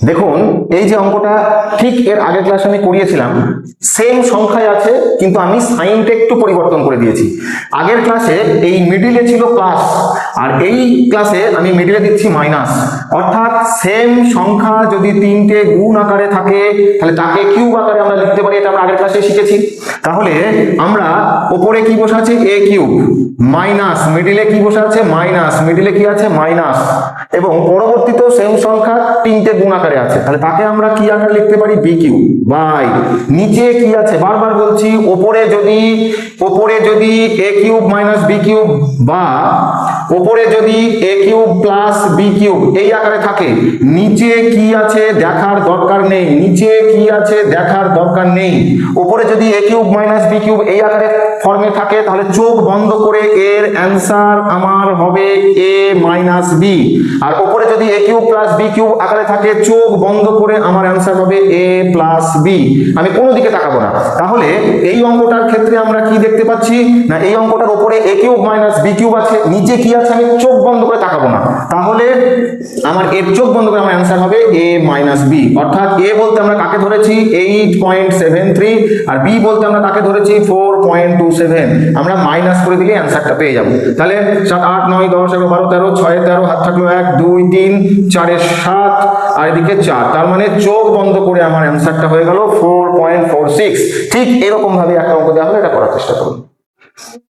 দেখুন এই যে অঙ্কটা ঠিক এর আগের ক্লাসে আমি করিয়েছিলাম, সেম সংখ্যায় আছে কিন্তু আমি সাইনটা একটু পরিবর্তন করে দিয়েছি। আগের ক্লাসে এই মিডিলে ছিল প্লাস, আর এই ক্লাসে আমি মিডিলে দিচ্ছি মাইনাস। অর্থাৎ সেম সংখ্যা যদি তিনটে গুণ আকারে থাকে তাহলে তাকে কিউব আকারে আমরা লিখতে পারি, এটা আমরা আগের ক্লাসে শিখেছি। তাহলে আমরা উপরে কি বসে আছে a কিউব মাইনাস মিডিলে কি বসে আছে মাইনাস, মিডিলে কি আছে মাইনাস, এবং পরবর্তীতেও সেম সংখ্যা তিনটে গুণ আকারে আছে, তাহলে তাকে আমরা কি আকারে লিখতে পারি বি কিউব বাই নিচে কি আছে, বারবার বলছি উপরে যদি a cube minus B cube বা উপরে যদি a cube plus B cube এই আকারে থাকে, নিচে কি আছে দেখার দরকার নেই, নিচে কি আছে দেখার দরকার নেই। উপরে যদি a cube minus B cube এই আকারে ফর্মে থাকে তাহলে চোখ বন্ধ করে এর অ্যান্সার আমার হবে a মাইনাস বি, আর উপরে যদি a cube plus B cube আকারে থাকে চোখ বন্ধ করে আমার অ্যান্সার হবে a প্লাস বি। আমি কোনো দিকে তাকাবো না। তাহলে এই অঙ্কটার ক্ষেত্রে আমরা কি দেখতে পাচ্ছি না, এই অঙ্কটার উপরে a cube minus B cube আছে, নিচে কি আছে আমি চোখ বন্ধ করে তাকাবো না, তাহলে আমার এর চোখ বন্ধ করে আমার অ্যান্সার হবে a মাইনাস বি। অর্থাৎ a বলতে আমরা কাকে ধরেছি 8.73, আর b বলতে আমরা কাকে ধরেছি 4.27। আমরা মাইনাস করে দিলে অ্যান্সারটা পেয়ে যাবো। তাহলে 7 8 9 10 11 12 13 6 13 হাত থাকলো 1 2 3 4 7 আর এদিকে 4, তার মানে চোখ বন্ধ করে আমার অ্যান্সারটা হয়ে গেল 4.46। ঠিক এরকম ভাবে একটা অঙ্ক দেওয়া হলে এটা করার চেষ্টা করুন।